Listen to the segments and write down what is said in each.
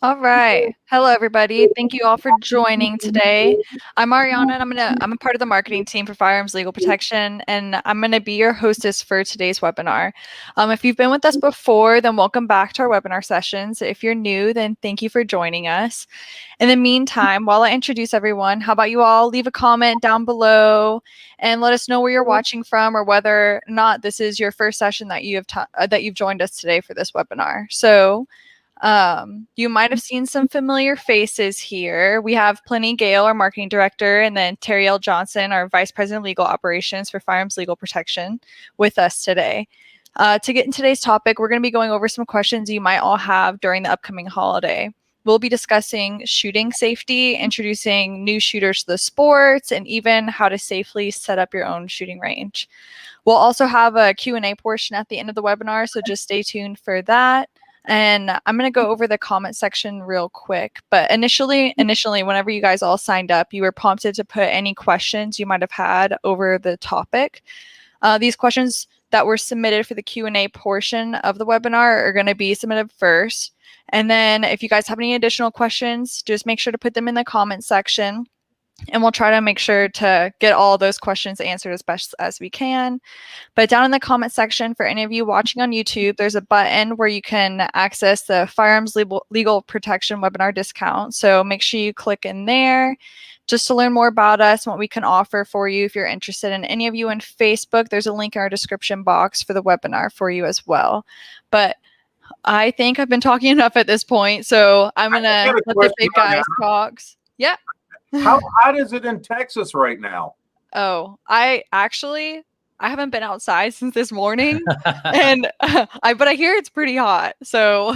All right. Hello, everybody. Thank you all for joining today. I'm Ariana, and I'm a part of the marketing team for Firearms Legal Protection, and I'm gonna be your hostess for today's webinar. If you've been with us before, then welcome back to our webinar sessions. If you're new, then thank you for joining us. In the meantime, while I introduce everyone, how about you all leave a comment down below and let us know where you're watching from or whether or not this is your first session that you've joined us today for this webinar. So. You might have seen some familiar faces here. We have Pliny Gale, our marketing director, and then Terry L. Johnson, our vice president of legal operations for Firearms Legal Protection, with us today. To get in today's topic, we're going to be going over some questions you might all have during the upcoming holiday. We'll be discussing shooting safety, introducing new shooters to the sports, and even how to safely set up your own shooting range. We'll also have a Q&A portion at the end of the webinar, so just stay tuned for that. And I'm going to go over the comment section real quick. But initially, whenever you guys all signed up, you were prompted to put any questions you might have had over the topic. These questions that were submitted for the Q&A portion of the webinar are going to be submitted first. And then if you guys have any additional questions, just make sure to put them in the comment section. And we'll try to make sure to get all those questions answered as best as we can. But down in the comment section, for any of you watching on YouTube, there's a button where you can access the Firearms Legal Protection webinar discount. So make sure you click in there just to learn more about us and what we can offer for you. If you're interested in any of you on Facebook, there's a link in our description box for the webinar for you as well. But I think I've been talking enough at this point, so I'm going to let the big guys talk. Yeah. How hot is it in Texas right now? Oh, I haven't been outside since this morning, and but I hear it's pretty hot. So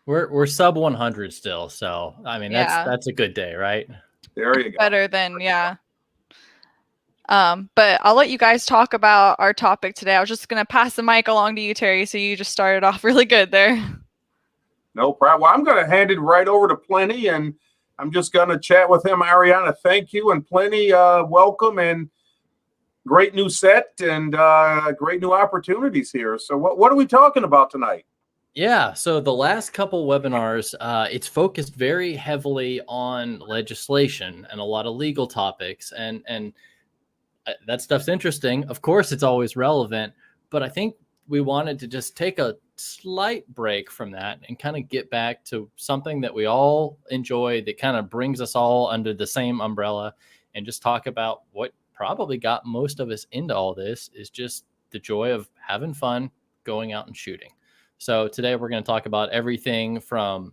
we're sub 100 still. So I mean that's a good day, right? There you go. Better than But I'll let you guys talk about our topic today. I was just gonna pass the mic along to you, Terry. So you just started off really good there. No problem. Well, I'm going to hand it right over to Pliny, and I'm just going to chat with him. Ariana, thank you. And Pliny, welcome, and great new set and great new opportunities here. So what are we talking about tonight? Yeah, so the last couple webinars, it's focused very heavily on legislation and a lot of legal topics. And that stuff's interesting. Of course, it's always relevant. But I think we wanted to just take a slight break from that and kind of get back to something that we all enjoy, that kind of brings us all under the same umbrella, and just talk about what probably got most of us into all this is just the joy of having fun, going out and shooting. So today we're going to talk about everything from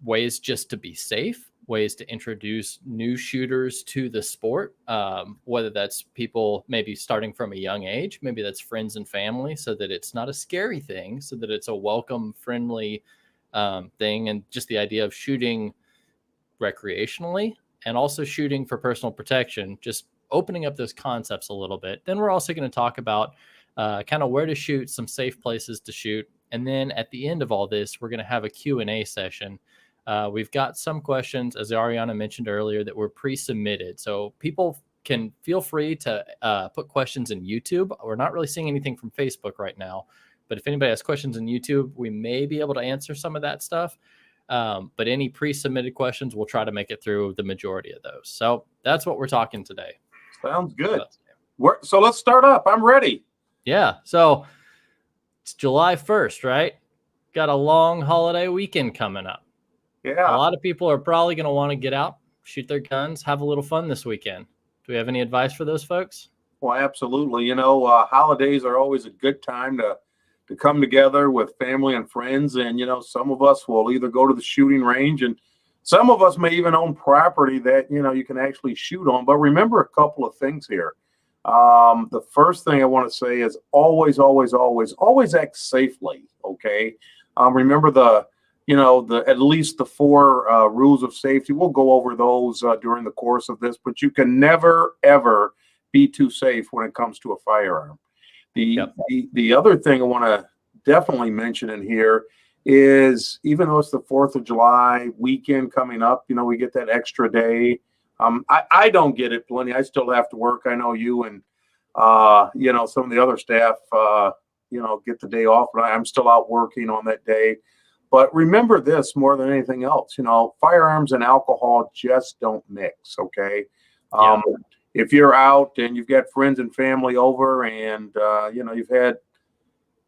ways just to be safe, ways to introduce new shooters to the sport, whether that's people maybe starting from a young age, maybe that's friends and family, so that it's not a scary thing, so that it's a welcome, friendly thing, and just the idea of shooting recreationally and also shooting for personal protection, just opening up those concepts a little bit. Then we're also going to talk about kind of where to shoot, some safe places to shoot. And then at the end of all this, we're going to have a Q&A session. We've got some questions, as Ariana mentioned earlier, that were pre-submitted. So people can feel free to put questions in YouTube. We're not really seeing anything from Facebook right now, but if anybody has questions in YouTube, we may be able to answer some of that stuff. But any pre-submitted questions, we'll try to make it through the majority of those. So that's what we're talking today. Sounds good. So let's start up. I'm ready. Yeah. So it's July 1st, right? Got a long holiday weekend coming up. Yeah. A lot of people are probably going to want to get out, shoot their guns, have a little fun this weekend. Do we have any advice for those folks? Well, absolutely. You know, holidays are always a good time to come together with family and friends. And, you know, some of us will either go to the shooting range, and some of us may even own property that, you know, you can actually shoot on. But remember a couple of things here. The first thing I want to say is always act safely. Okay. Remember at least the four rules of safety. We'll go over those during the course of this, but you can never, ever be too safe when it comes to a firearm. The other thing I want to definitely mention in here is, even though it's the 4th of July weekend coming up, you know, we get that extra day. I don't get it, Pliny. I still have to work. I know you and, you know, some of the other staff, you know, get the day off, but I'm still out working on that day. But remember this more than anything else, firearms and alcohol just don't mix. Okay. Yeah. If you're out and you've got friends and family over and, you've had,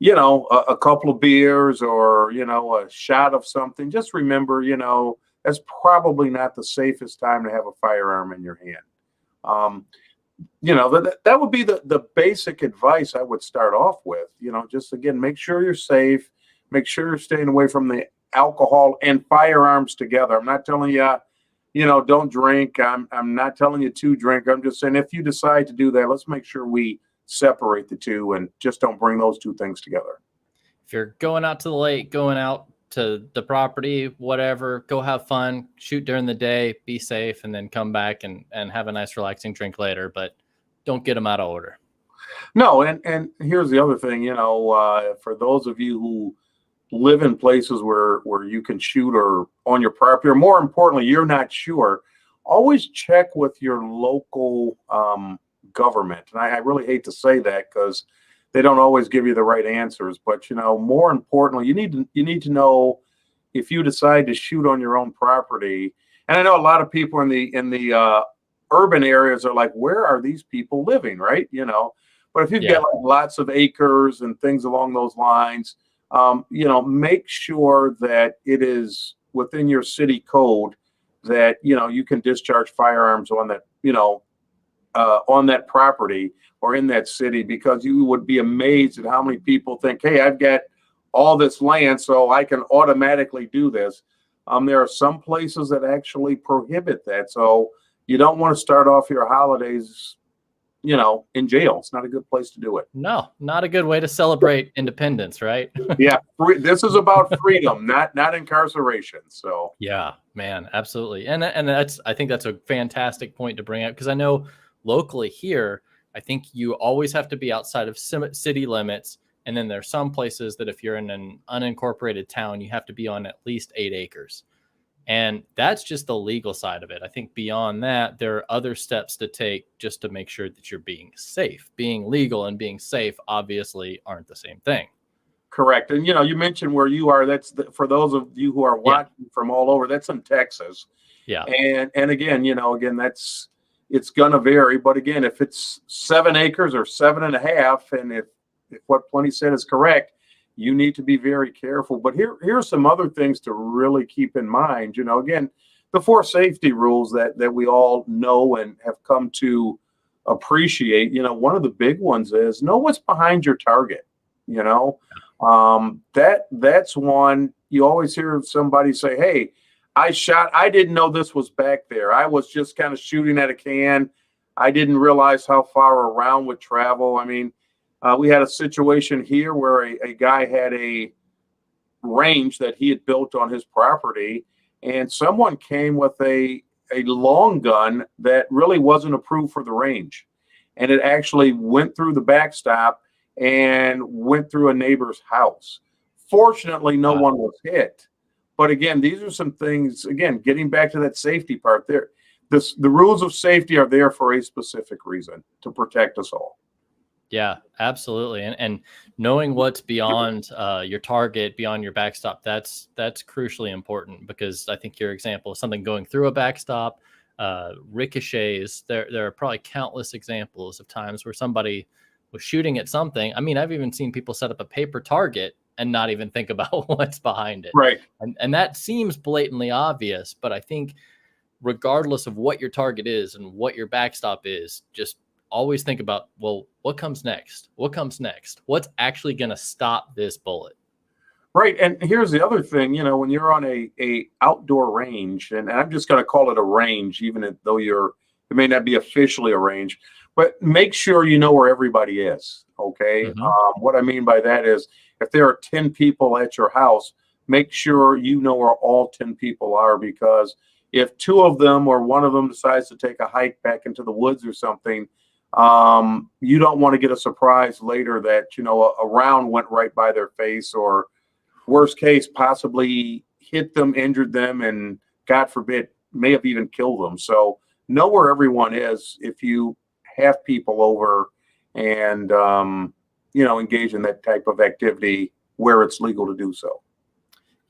a couple of beers or, a shot of something, just remember, that's probably not the safest time to have a firearm in your hand. That would be the basic advice I would start off with. Just again, make sure you're safe, make sure you're staying away from the alcohol and firearms together. I'm not telling you, don't drink. I'm not telling you to drink. I'm just saying if you decide to do that, let's make sure we separate the two and just don't bring those two things together. If you're going out to the lake, going out to the property, whatever, go have fun, shoot during the day, be safe, and then come back and have a nice relaxing drink later, but don't get them out of order. No, and here's the other thing, for those of you who live in places where you can shoot or on your property, or more importantly, you're not sure, always check with your local government. And I really hate to say that because they don't always give you the right answers. But more importantly, you need to know if you decide to shoot on your own property. And I know a lot of people in the urban areas are like, where are these people living, right? But if you've got like lots of acres and things along those lines, make sure that it is within your city code that you can discharge firearms on that on that property or in that city, because you would be amazed at how many people think, hey, I've got all this land, so I can automatically do this. There are some places that actually prohibit that. So you don't want to start off your holidays, in jail. It's not a good place to do it. No, not a good way to celebrate independence, right? Yeah. This is about freedom, not incarceration. So yeah, man, absolutely. And I think that's a fantastic point to bring up, because I know locally here, I think you always have to be outside of city limits. And then there's some places that if you're in an unincorporated town, you have to be on at least 8 acres. And that's just the legal side of it. I think beyond that, there are other steps to take just to make sure that you're being safe. Being legal and being safe obviously aren't the same thing. Correct. And, you mentioned where you are. That's for those of you who are watching from all over, that's in Texas. Yeah. And again, it's going to vary. But again, if it's 7 acres or 7.5, and if what Pliny said is correct, you need to be very careful. But here's some other things to really keep in mind. Again, the 4 safety rules that we all know and have come to appreciate. One of the big ones is know what's behind your target. That's one. You always hear somebody say, hey, I didn't know this was back there. I was just kind of shooting at a can. I didn't realize how far a round would travel. I mean, we had a situation here where a guy had a range that he had built on his property, and someone came with a long gun that really wasn't approved for the range. And it actually went through the backstop and went through a neighbor's house. Fortunately, no one was hit. But again, these are some things, again, getting back to that safety part there. The rules of safety are there for a specific reason, to protect us all. Yeah, absolutely. And knowing what's beyond your target, beyond your backstop, that's crucially important, because I think your example of something going through a backstop, ricochets, there are probably countless examples of times where somebody was shooting at something. I mean, I've even seen people set up a paper target and not even think about what's behind it. Right. And that seems blatantly obvious, but I think regardless of what your target is and what your backstop is, just always think about, well, what comes next? What comes next? What's actually going to stop this bullet? Right. And here's the other thing, when you're on a outdoor range, and I'm just going to call it a range, even though it may not be officially a range, but make sure you know where everybody is. Okay. Mm-hmm. What I mean by that is, if there are 10 people at your house, make sure you know where all 10 people are, because if 2 of them or 1 of them decides to take a hike back into the woods or something, you don't want to get a surprise later that, a round went right by their face, or worst case, possibly hit them, injured them, and God forbid, may have even killed them. So know where everyone is if you have people over and, engage in that type of activity where it's legal to do so.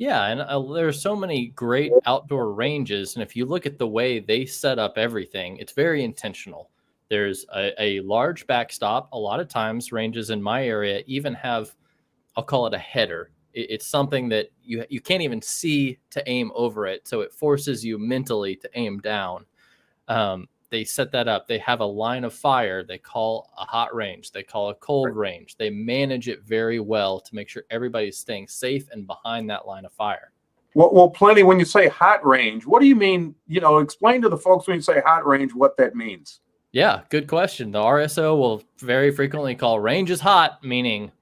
Yeah, and there's so many great outdoor ranges, and if you look at the way they set up everything, it's very intentional. There's a large backstop. A lot of times, ranges in my area even have, I'll call it a header. It's something that you can't even see to aim over it, so it forces you mentally to aim down. They set that up. They have a line of fire they call a hot range. They call a cold range. They manage it very well to make sure everybody's staying safe and behind that line of fire. Well, Plenty, when you say hot range, what do you mean? Explain to the folks when you say hot range what that means. Yeah, good question. The RSO will very frequently call range is hot, meaning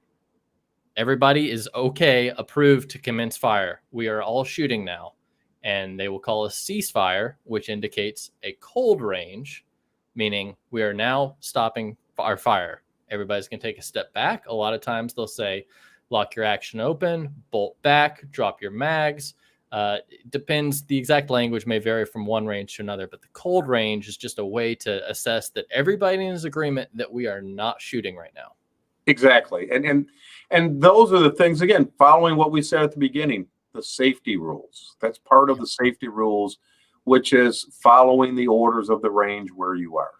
everybody is okay, approved to commence fire. We are all shooting now. And they will call a ceasefire, which indicates a cold range, meaning we are now stopping our fire. Everybody's going to take a step back. A lot of times they'll say, lock your action open, bolt back, drop your mags. Depends. The exact language may vary from one range to another, but the cold range is just a way to assess that everybody is in agreement that we are not shooting right now. Exactly. And those are the things, again, following what we said at the beginning, the safety rules. That's part of the safety rules, which is following the orders of the range where you are.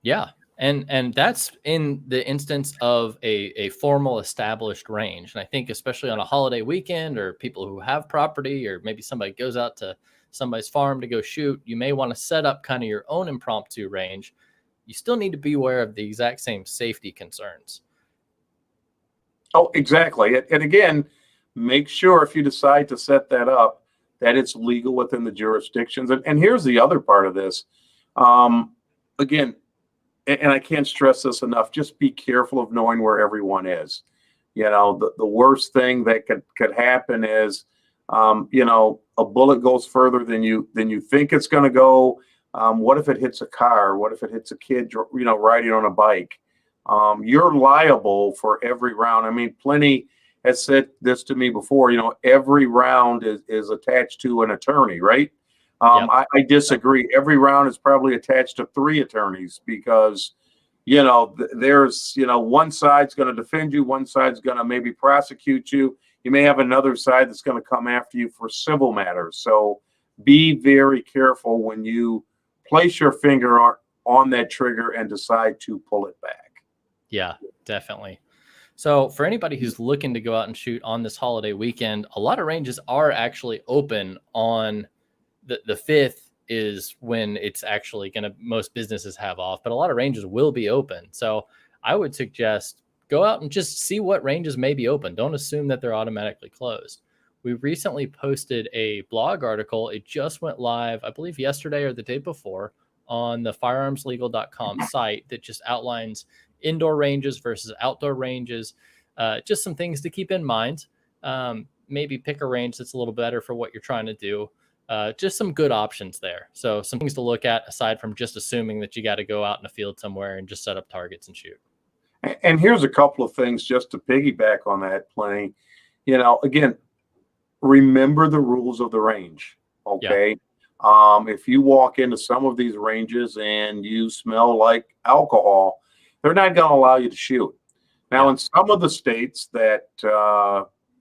Yeah. And that's in the instance of a formal established range. And I think especially on a holiday weekend or people who have property, or maybe somebody goes out to somebody's farm to go shoot, you may want to set up kind of your own impromptu range. You still need to be aware of the exact same safety concerns. Oh, exactly. And again, make sure if you decide to set that up, that it's legal within the jurisdictions. And here's the other part of this. Again, and I can't stress this enough, just be careful of knowing where everyone is. The worst thing that could happen is, a bullet goes further than you think it's going to go. What if it hits a car? What if it hits a kid, riding on a bike? You're liable for every round. I mean, Pliny has said this to me before, every round is attached to an attorney, right? Yep. I disagree. Every round is probably attached to 3 attorneys because, there's, one side's going to defend you. One side's going to maybe prosecute you. You may have another side that's going to come after you for civil matters. So be very careful when you place your finger on that trigger and decide to pull it back. Yeah, definitely. So for anybody who's looking to go out and shoot on this holiday weekend, a lot of ranges are actually open on the 5th is when it's actually going to, most businesses have off, but a lot of ranges will be open. So I would suggest go out and just see what ranges may be open. Don't assume that they're automatically closed. We recently posted a blog article. It just went live, I believe yesterday or the day before, on the firearmslegal.com site that just outlines indoor ranges versus outdoor ranges, just some things to keep in mind. Maybe pick a range that's a little better for what you're trying to do. Just some good options there. So some things to look at aside from just assuming that you got to go out in a field somewhere and just set up targets and shoot. And here's a couple of things just to piggyback on that, Pliny. Again, remember the rules of the range. Okay. Yeah. If you walk into some of these ranges and you smell like alcohol, they're not going to allow you to shoot. Now, in some of the states that,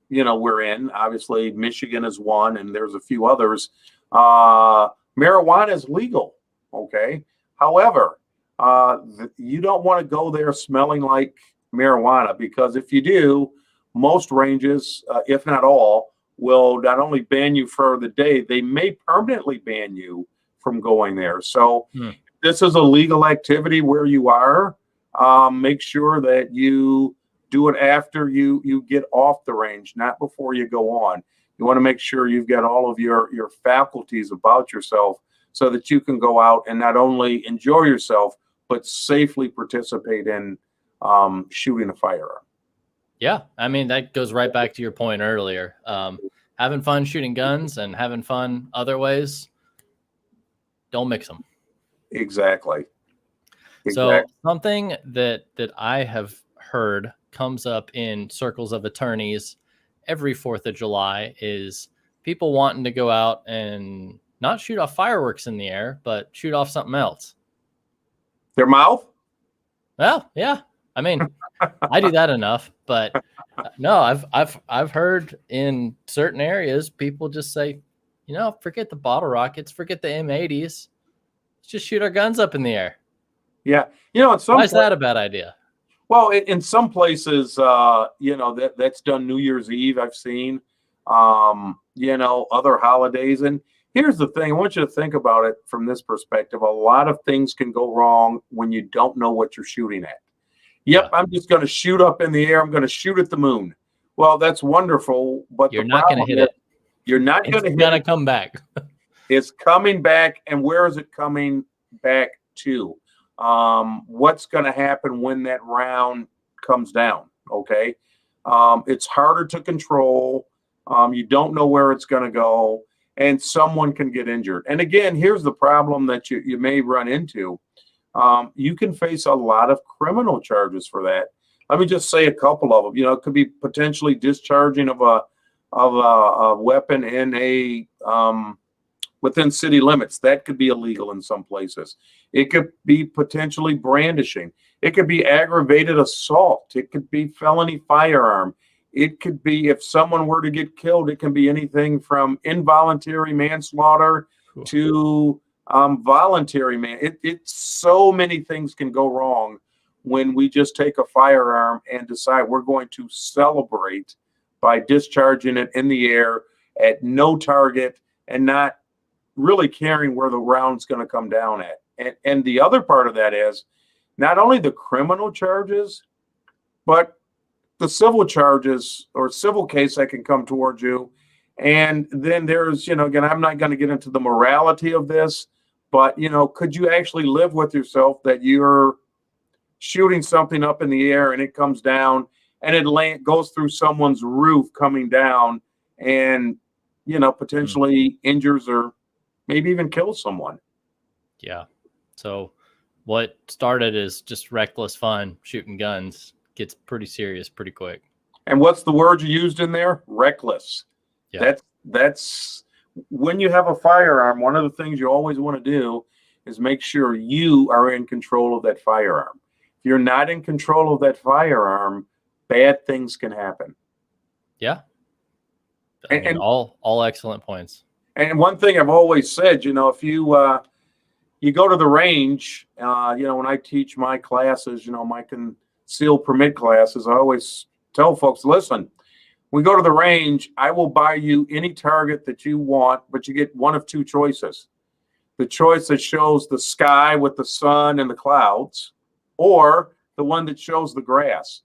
we're in, obviously Michigan is one, and there's a few others, marijuana is legal. Okay. However, you don't want to go there smelling like marijuana, because if you do, most ranges, if not all, will not only ban you for the day, they may permanently ban you from going there. So this is a legal activity where you are. Make sure that you do it after you get off the range, not before you go on. You want to make sure you've got all of your faculties about yourself so that you can go out and not only enjoy yourself, but safely participate in shooting a firearm. Yeah, I mean, that goes right back to your point earlier. Having fun shooting guns and having fun other ways, don't mix them. Exactly. So something that I have heard comes up in circles of attorneys every 4th of July is people wanting to go out and not shoot off fireworks in the air, but shoot off something else. Their mouth? Well, yeah. I mean, I do that enough, but no, I've heard in certain areas people just say, forget the bottle rockets, forget the M80s, let's just shoot our guns up in the air. Yeah, in some Why is that a bad idea? Well, in some places, that's done New Year's Eve. I've seen, other holidays. And here's the thing: I want you to think about it from this perspective. A lot of things can go wrong when you don't know what you're shooting at. Yep, Yeah. I'm just going to shoot up in the air. I'm going to shoot at the moon. Well, that's wonderful, but You're the not going to problem hit is it. you're not going to It's hit going to it. come back. It's coming back, and where is it coming back to? What's going to happen when that round comes down? Okay, it's harder to control. You don't know where it's going to go, and someone can get injured. And again, here's the problem that you may run into. You can face a lot of criminal charges for that. Let me just say a couple of them. It could be potentially discharging of a weapon in a within city limits. That could be illegal in some places. It could be potentially brandishing. It could be aggravated assault. It could be felony firearm. It could be, if someone were to get killed, it can be anything from involuntary manslaughter to voluntary It's so many things can go wrong when we just take a firearm and decide we're going to celebrate by discharging it in the air at no target and not really caring where the round's going to come down at. And the other part of that is not only the criminal charges, but the civil charges or civil case that can come towards you. And then there's, again, I'm not going to get into the morality of this, but, could you actually live with yourself that you're shooting something up in the air and it comes down and it goes through someone's roof coming down and, potentially injures or maybe even kill someone? Yeah. So what started as just reckless fun, shooting guns, gets pretty serious pretty quick. And what's the word you used in there? Reckless. Yeah. That's when you have a firearm, one of the things you always want to do is make sure you are in control of that firearm. If you're not in control of that firearm, bad things can happen. Yeah. And all excellent points. And one thing I've always said, if you go to the range, when I teach my classes, my concealed permit classes, I always tell folks, listen, we go to the range, I will buy you any target that you want, but you get one of two choices. The choice that shows the sky with the sun and the clouds, or the one that shows the grass.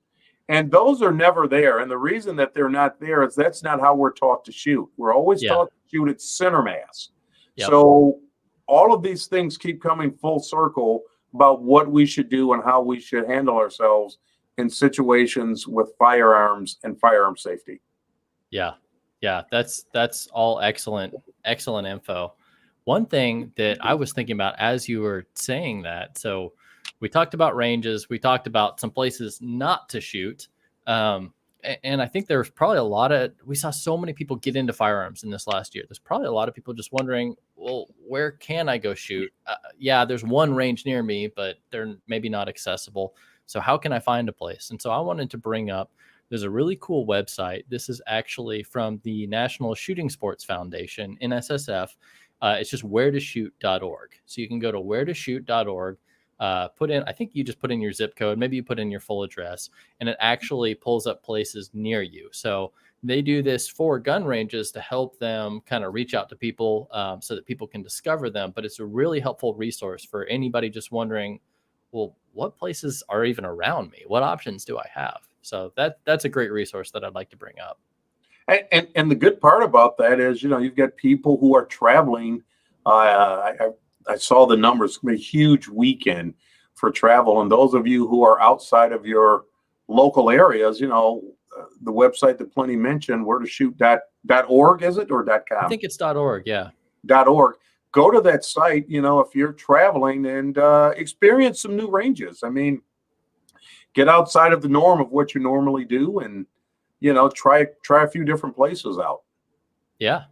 And those are never there. And the reason that they're not there is that's not how we're taught to shoot. We're always taught to shoot at center mass. Yep. So all of these things keep coming full circle about what we should do and how we should handle ourselves in situations with firearms and firearm safety. Yeah. That's all excellent info. One thing that I was thinking about as you were saying that, so we talked about ranges, we talked about some places not to shoot. And I think there's probably we saw so many people get into firearms in this last year. There's probably a lot of people just wondering, well, where can I go shoot? Yeah, there's one range near me, but they're maybe not accessible. So how can I find a place? And so I wanted to bring up, there's a really cool website. This is actually from the National Shooting Sports Foundation, NSSF. It's just wheretoshoot.org. So you can go to wheretoshoot.org. I think you just put in your zip code, maybe you put in your full address, and it actually pulls up places near you. So they do this for gun ranges to help them kind of reach out to people so that people can discover them. But it's a really helpful resource for anybody just wondering, well, what places are even around me? What options do I have? So that's a great resource that I'd like to bring up. And the good part about that is, you've got people who are traveling. I saw the numbers. It's going to be a huge weekend for travel. And those of you who are outside of your local areas, the website that Pliny mentioned, wheretoshoot.org, is it, or .com? I think it's .org, yeah. .org. Go to that site, if you're traveling and experience some new ranges. I mean, get outside of the norm of what you normally do and, try a few different places out. Yeah.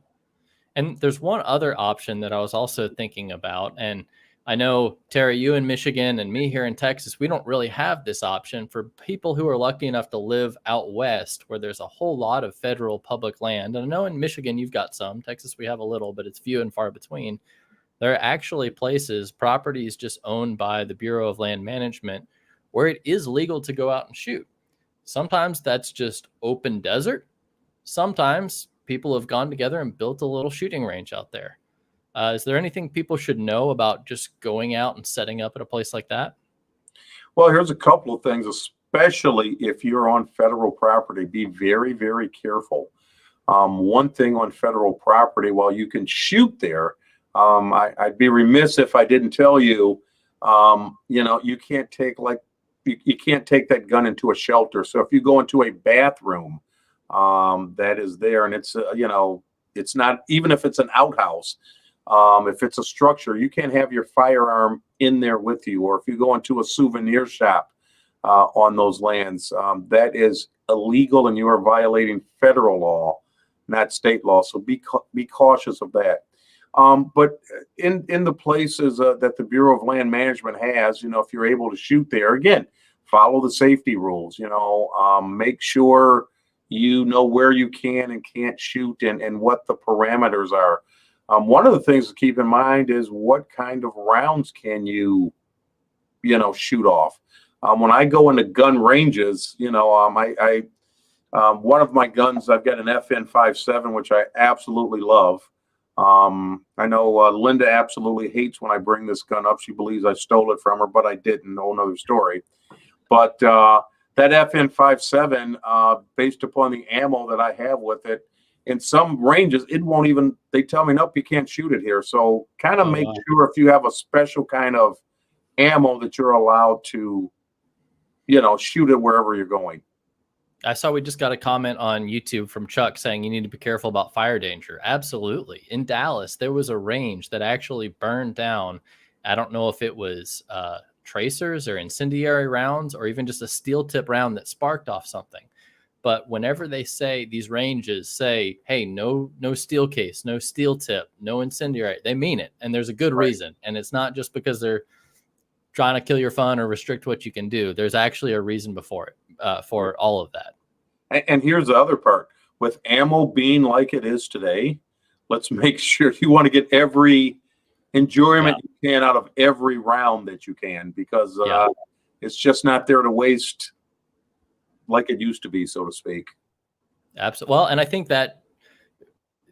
And there's one other option that I was also thinking about, and I know, Terry, you in Michigan and me here in Texas, we don't really have this option. For people who are lucky enough to live out west, where there's a whole lot of federal public land. And I know in Michigan you've got some. Texas we have a little, but it's few and far between. There are actually places, properties just owned by the Bureau of Land Management, where it is legal to go out and shoot. Sometimes that's just open desert. Sometimes people have gone together and built a little shooting range out there. Is there anything people should know about just going out and setting up at a place like that? Well, here's a couple of things, especially if you're on federal property. Be very, very careful. One thing on federal property, while you can shoot there, I'd be remiss if I didn't tell you, you can't take you can't take that gun into a shelter. So if you go into a bathroom that is there, and it's it's not, even if it's an outhouse. If it's a structure, you can't have your firearm in there with you. Or if you go into a souvenir shop on those lands, that is illegal, and you are violating federal law, not state law. So be cautious of that. But in the places that the Bureau of Land Management has, if you're able to shoot there, again, follow the safety rules. Make sure you know where you can and can't shoot, and what the parameters are. One of the things to keep in mind is what kind of rounds can you shoot off. When I go into gun ranges, one of my guns, I've got an FN57, which I absolutely love. I know Linda absolutely hates when I bring this gun up. She believes I stole it from her, but I didn't. No, another story. But that FN57, based upon the ammo that I have with it, in some ranges, it won't even, they tell me, nope, you can't shoot it here. So kind of make sure if you have a special kind of ammo that you're allowed to, shoot it wherever you're going. I saw we just got a comment on YouTube from Chuck saying you need to be careful about fire danger. Absolutely. In Dallas, there was a range that actually burned down. I don't know if it was tracers or incendiary rounds or even just a steel tip round that sparked off something. But whenever they say, these ranges say, hey, no steel case, no steel tip, no incendiary, they mean it. And there's a good reason. And it's not just because they're trying to kill your fun or restrict what you can do. There's actually a reason before it, for all of that. And here's the other part. With ammo being like it is today, let's make sure you want to get every enjoyment you can out of every round that you can, because it's just not there to waste like it used to be, so to speak. Absolutely. Well, and I think that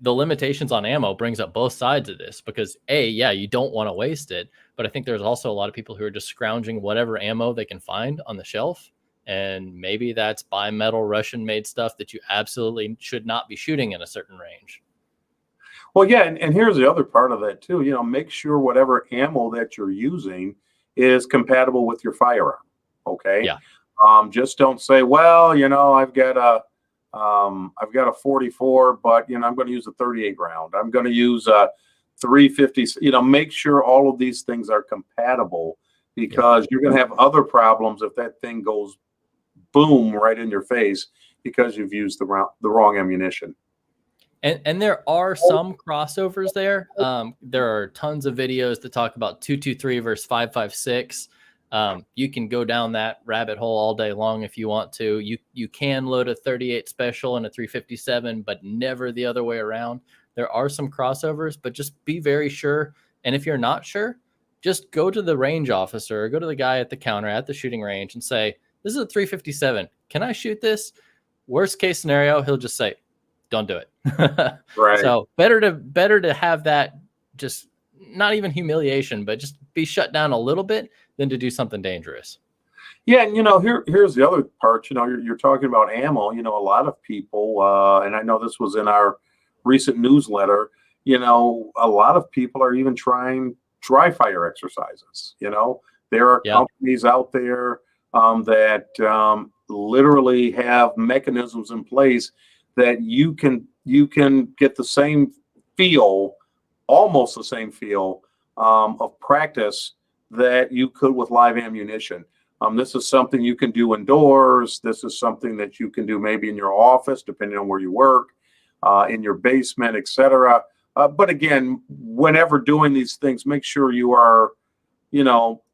the limitations on ammo brings up both sides of this, because you don't want to waste it. But I think there's also a lot of people who are just scrounging whatever ammo they can find on the shelf. And maybe that's bimetal Russian made stuff that you absolutely should not be shooting in a certain range. Well, yeah. And here's the other part of that too, make sure whatever ammo that you're using is compatible with your firearm. Okay. Yeah. Just don't say, well, I've got a 44, but I'm going to use a 38 round. I'm going to use a 350. Make sure all of these things are compatible, because you're going to have other problems if that thing goes boom right in your face because you've used the wrong ammunition. And there are some crossovers there. There are tons of videos that talk about 223 versus 556. You can go down that rabbit hole all day long if you want to. You can load a 38 special and a 357, but never the other way around. There are some crossovers, but just be very sure. And if you're not sure, just go to the range officer or go to the guy at the counter at the shooting range and say, this is a 357. Can I shoot this? Worst case scenario, he'll just say, don't do it. Right. So better to have that, just not even humiliation, but just be shut down a little bit than to do something dangerous. Yeah. And, here's the other part, you're talking about ammo, a lot of people, and I know this was in our recent newsletter, a lot of people are even trying dry fire exercises. There are companies out there that literally have mechanisms in place that you can get the same feel, almost the same feel of practice that you could with live ammunition. This is something you can do indoors. This is something that you can do maybe in your office, depending on where you work, in your basement, etc. But again, whenever doing these things, make sure you are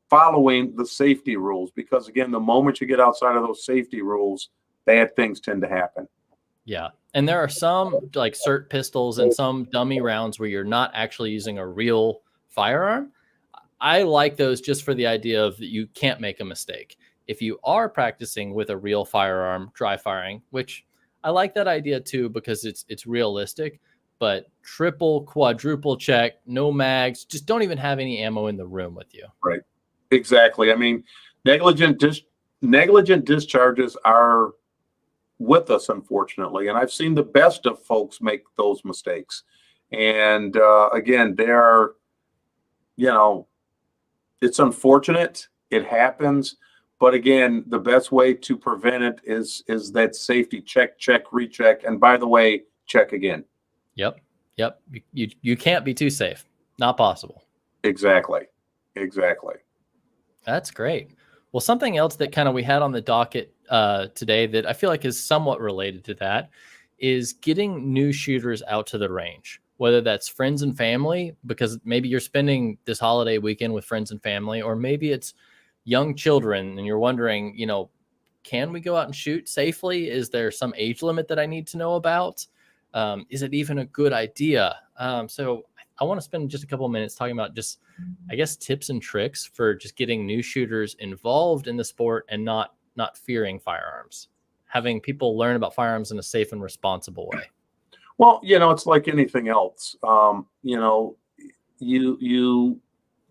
following the safety rules, because again, the moment you get outside of those safety rules, bad things tend to happen. Yeah. And there are some like cert pistols and some dummy rounds where you're not actually using a real firearm. I like those just for the idea of that you can't make a mistake. If you are practicing with a real firearm, dry firing, which I like that idea too, because it's realistic, but triple, quadruple check, no mags, just don't even have any ammo in the room with you. Right. Exactly. I mean, negligent discharges are with us, unfortunately, and I've seen the best of folks make those mistakes. And again, it's unfortunate. It happens. But again, the best way to prevent it is that safety check, recheck. And by the way, check again. Yep. You can't be too safe. Not possible. Exactly. That's great. Well, something else that kind of we had on the docket today that I feel like is somewhat related to that is getting new shooters out to the range, whether that's friends and family, because maybe you're spending this holiday weekend with friends and family, or maybe it's young children and you're wondering, can we go out and shoot safely? Is there some age limit that I need to know about? Is it even a good idea? So I want to spend just a couple of minutes talking about just, I guess, tips and tricks for just getting new shooters involved in the sport and not fearing firearms, having people learn about firearms in a safe and responsible way. Well, it's like anything else. You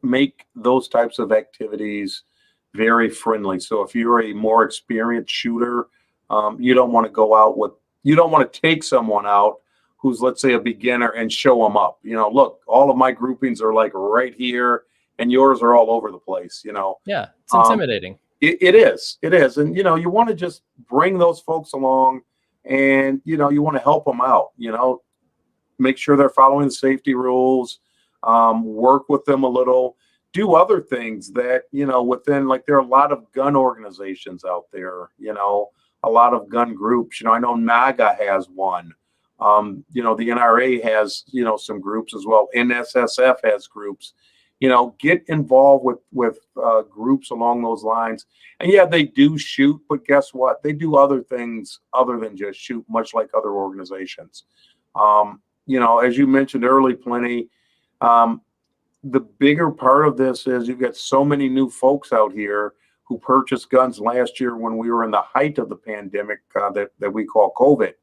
make those types of activities very friendly. So if you're a more experienced shooter, you don't want to take someone out who's, let's say, a beginner and show them up. Look, all of my groupings are like right here and yours are all over the place, Yeah, it's intimidating. It is. And, you want to just bring those folks along and, you want to help them out, make sure they're following the safety rules, work with them a little, do other things that, within, like, there are a lot of gun organizations out there, a lot of gun groups. I know NAGA has one. The NRA has, some groups as well. NSSF has groups. Get involved with groups along those lines. And yeah, they do shoot, but guess what? They do other things other than just shoot, much like other organizations. As you mentioned early, Pliny, the bigger part of this is you've got so many new folks out here who purchased guns last year when we were in the height of the pandemic that we call COVID.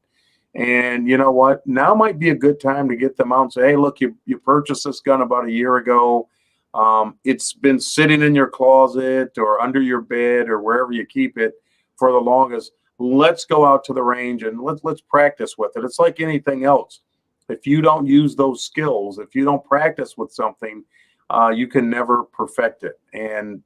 And you know what? Now might be a good time to get them out and say, hey, look, you purchased this gun about a year ago. It's been sitting in your closet or under your bed or wherever you keep it for the longest. Let's go out to the range and let's practice with it. It's like anything else. If you don't use those skills, if you don't practice with something, you can never perfect it. And,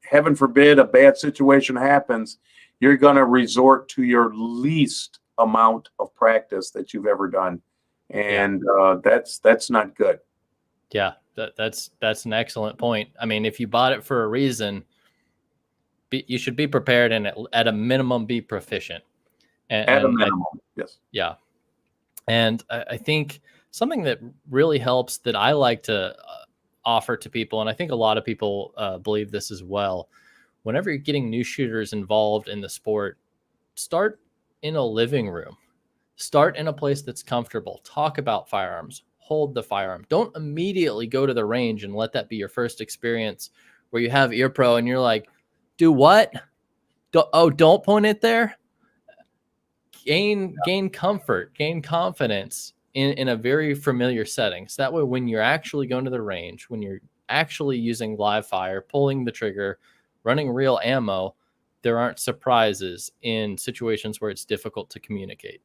heaven forbid a bad situation happens, you're going to resort to your least amount of practice that you've ever done. And that's not good. Yeah, that's an excellent point. I mean, if you bought it for a reason, you should be prepared and at a minimum be proficient. At a minimum, yes. Yeah. And I think something that really helps that I like to offer to people, and I think a lot of people believe this as well, whenever you're getting new shooters involved in the sport, start in a living room. Start in a place that's comfortable. Talk about firearms. Hold the firearm. Don't immediately go to the range and let that be your first experience where you have ear pro and you're like, do what? Don't point it there. Gain comfort, gain confidence in a very familiar setting. So that way, when you're actually going to the range, when you're actually using live fire, pulling the trigger, running real ammo, there aren't surprises in situations where it's difficult to communicate.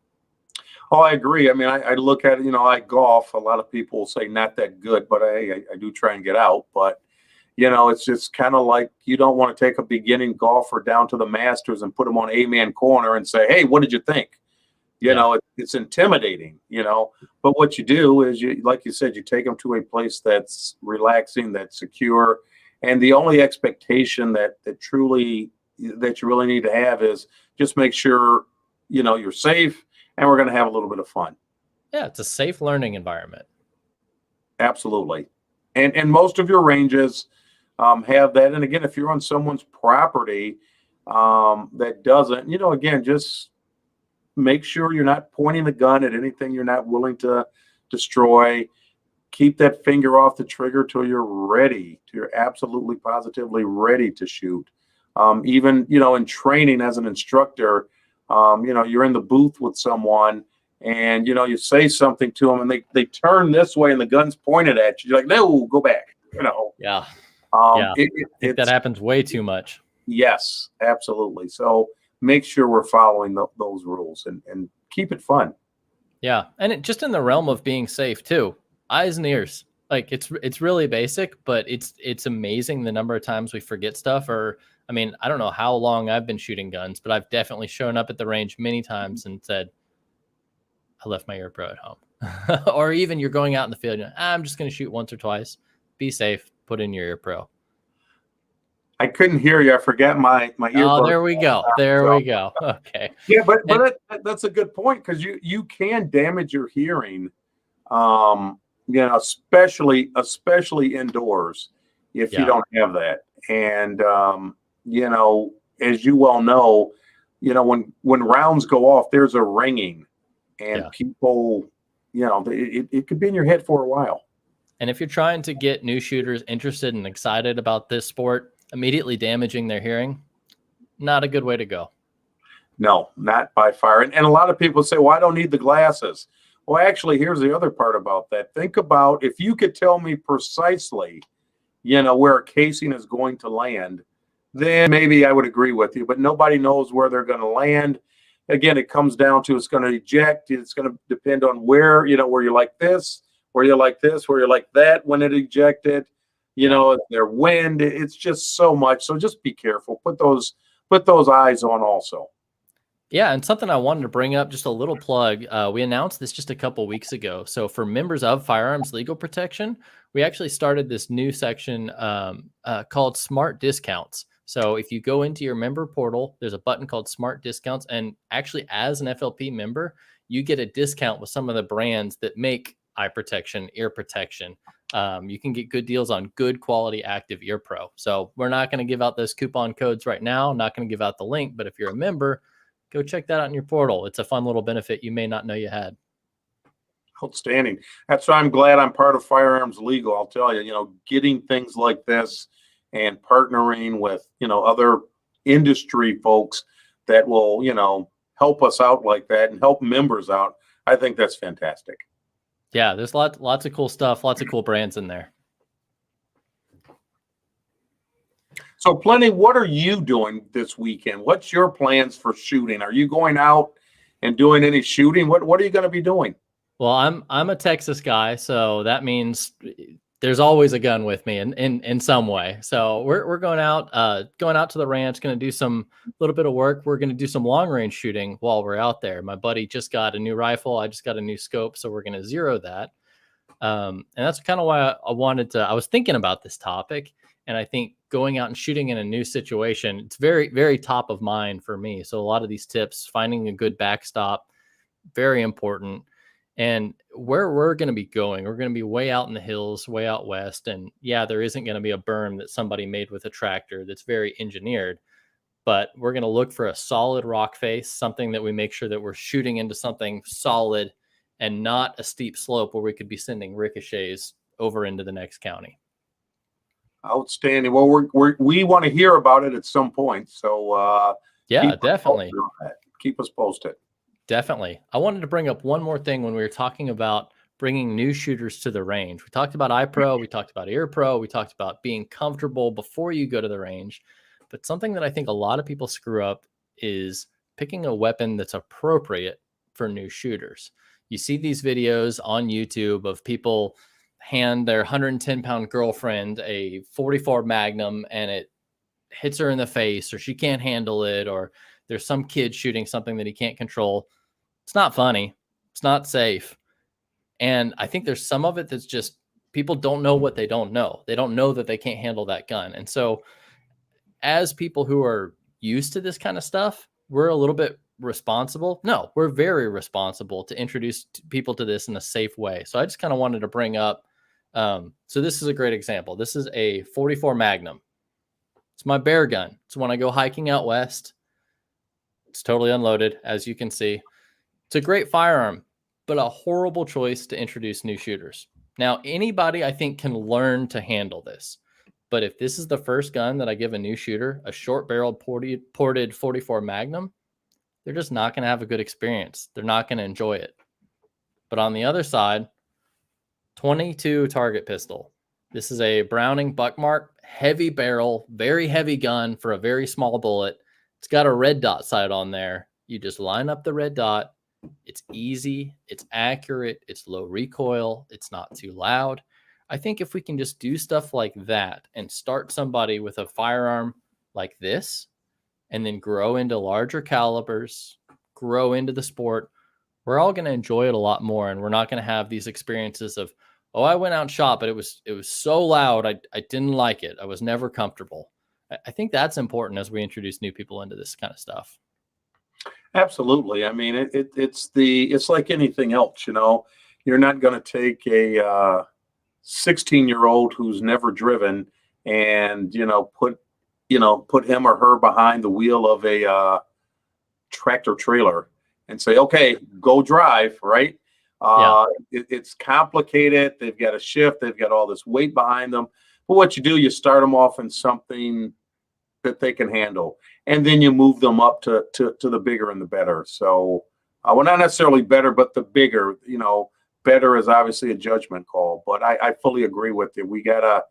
Oh, I agree. I mean, I look at it, I golf. A lot of people say not that good, but I do try and get out. But, it's just kind of like you don't want to take a beginning golfer down to the Masters and put them on A-man corner and say, hey, what did you think? It's intimidating, but what you do is like you said, you take them to a place that's relaxing, that's secure. And the only expectation that you really need to have is just make sure, you're safe and we're going to have a little bit of fun. Yeah. It's a safe learning environment. Absolutely. And most of your ranges, have that. And again, if you're on someone's property that doesn't, again, just make sure you're not pointing the gun at anything you're not willing to destroy. Keep that finger off the trigger till you're ready. Till you're absolutely positively ready to shoot. Even, in training as an instructor, you're in the booth with someone and, you say something to them and they turn this way and the gun's pointed at you. You're like, no, go back, Yeah. Um, I think that happens way too much. Yes, absolutely. So make sure we're following those rules and keep it fun. Yeah. And just in the realm of being safe too, eyes and ears. Like it's really basic, but it's amazing the number of times we forget stuff. Or, I mean, I don't know how long I've been shooting guns, but I've definitely shown up at the range many times and said, I left my ear pro at home. Or even you're going out in the field, I'm just going to shoot once or twice. Be safe. Put in your ear pro. I couldn't hear you. I forgot my earbud. Oh, there we go. We go. Okay. Yeah, but that's a good point because you can damage your hearing, especially indoors if you don't have that. And as you well know, when rounds go off, there's a ringing, and people, it could be in your head for a while. And if you're trying to get new shooters interested and excited about this sport, immediately damaging their hearing, not a good way to go. No, not by far. And a lot of people say, well, I don't need the glasses. Well, actually, here's the other part about that. Think about if you could tell me precisely, where a casing is going to land, then maybe I would agree with you. But nobody knows where they're going to land. Again, it comes down to it's going to eject. It's going to depend on where you're like this, where you're like this, where you're like that when it ejected. Their wind. It's just so much. So just be careful. Put those eyes on also. Yeah, and something I wanted to bring up, just a little plug. We announced this just a couple weeks ago. So for members of Firearms Legal Protection, we actually started this new section called Smart Discounts. So if you go into your member portal, there's a button called Smart Discounts. And actually, as an FLP member, you get a discount with some of the brands that make eye protection, ear protection. You can get good deals on good quality active ear pro. So we're not going to give out those coupon codes right now. Not going to give out the link, but if you're a member, go check that out in your portal. It's a fun little benefit you may not know you had. Outstanding. That's why I'm glad I'm part of Firearms Legal. I'll tell you, getting things like this and partnering with, other industry folks that will, help us out like that and help members out. I think that's fantastic. Yeah, there's lots of cool stuff, lots of cool brands in there. So, Pliny, what are you doing this weekend? What's your plans for shooting? Are you going out and doing any shooting? What are you going to be doing? Well, I'm a Texas guy, so that means there's always a gun with me in some way. So we're going out to the ranch, going to do some little bit of work. We're going to do some long range shooting while we're out there. My buddy just got a new rifle. I just got a new scope, so we're going to zero that. And that's kind of why I was thinking about this topic. And I think going out and shooting in a new situation, it's very, very top of mind for me. So a lot of these tips, finding a good backstop, very important. And where we're going to be going, we're going to be way out in the hills, way out west. And yeah, there isn't going to be a berm that somebody made with a tractor that's very engineered. But we're going to look for a solid rock face, something that we make sure that we're shooting into something solid and not a steep slope where we could be sending ricochets over into the next county. Outstanding. Well, we want to hear about it at some point. So yeah, definitely. Keep us posted. Definitely. I wanted to bring up one more thing when we were talking about bringing new shooters to the range. We talked about eye pro, we talked about ear pro, we talked about being comfortable before you go to the range. But something that I think a lot of people screw up is picking a weapon that's appropriate for new shooters. You see these videos on YouTube of people hand their 110-pound girlfriend a 44 Magnum and it hits her in the face, or she can't handle it, or there's some kid shooting something that he can't control. It's not funny. It's not safe. And I think there's some of it that's just people don't know what they don't know. They don't know that they can't handle that gun. And so as people who are used to this kind of stuff, we're a little bit responsible. No, we're very responsible to introduce people to this in a safe way. So I just kind of wanted to bring up So this is a great example. This is a 44 Magnum. It's my bear gun. It's when I go hiking out west. It's totally unloaded, as you can see. It's a great firearm, but a horrible choice to introduce new shooters. Now, anybody I think can learn to handle this. But if this is the first gun that I give a new shooter, a short-barreled ported 44 Magnum, they're just not going to have a good experience. They're not going to enjoy it. But on the other side, 22 target pistol. This is a Browning Buckmark, heavy barrel, very heavy gun for a very small bullet. It's got a red dot sight on there. You just line up the red dot. It's easy. It's accurate. It's low recoil. It's not too loud. I think if we can just do stuff like that and start somebody with a firearm like this and then grow into larger calibers, grow into the sport, we're all going to enjoy it a lot more. And we're not going to have these experiences of, oh, I went out and shot, but it was so loud. I didn't like it. I was never comfortable. I think that's important as we introduce new people into this kind of stuff. Absolutely. I mean, it's like anything else, you know. You're not going to take a 16-year-old who's never driven and put him or her behind the wheel of a tractor trailer and say, okay, go drive, right? It's complicated. They've got a shift. They've got all this weight behind them. But what you do, you start them off in something that they can handle, and then you move them up to the bigger and the better. So, well, not necessarily better, but the bigger. Better is obviously a judgment call. But I fully agree with you. We gotta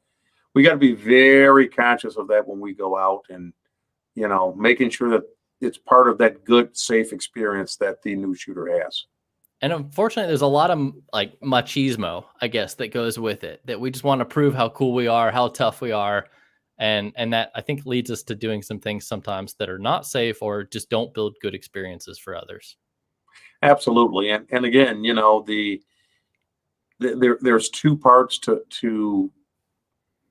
be very conscious of that when we go out, and making sure that it's part of that good, safe experience that the new shooter has. And unfortunately, there's a lot of like machismo, I guess, that goes with it, that we just want to prove how cool we are, how tough we are. And that I think leads us to doing some things sometimes that are not safe or just don't build good experiences for others. Absolutely. And again, there's two parts to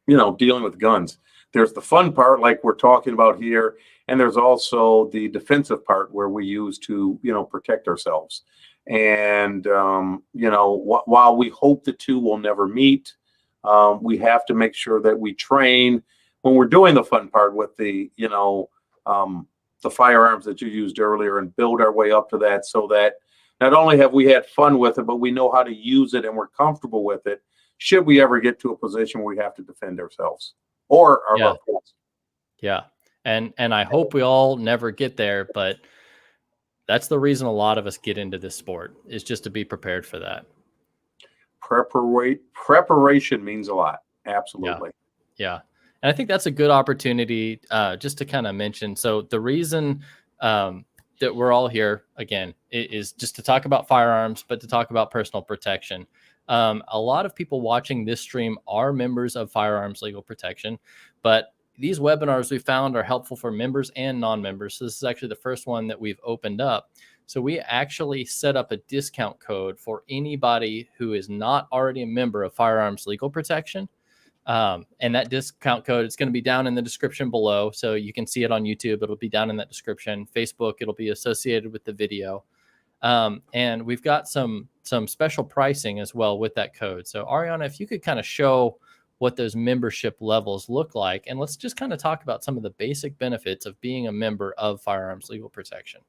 dealing with guns. There's the fun part, like we're talking about here, and there's also the defensive part where we use to protect ourselves. And while we hope the two will never meet, we have to make sure that we train when we're doing the fun part with the firearms that you used earlier, and build our way up to that, so that not only have we had fun with it, but we know how to use it and we're comfortable with it should we ever get to a position where we have to defend ourselves or our loved ones. Yeah. And I hope we all never get there, but that's the reason a lot of us get into this sport, is just to be prepared for that. Preparation means a lot. Absolutely. Yeah. And I think that's a good opportunity just to kind of mention. So the reason that we're all here, again, is just to talk about firearms, but to talk about personal protection. A lot of people watching this stream are members of Firearms Legal Protection, but these webinars we found are helpful for members and non-members. So this is actually the first one that we've opened up. So we actually set up a discount code for anybody who is not already a member of Firearms Legal Protection. And that discount code, it's going to be down in the description below. So you can see it on YouTube. It'll be down in that description. Facebook, it'll be associated with the video. And we've got some special pricing as well with that code. So Ariana, if you could kind of show what those membership levels look like, and let's just kind of talk about some of the basic benefits of being a member of Firearms Legal Protection.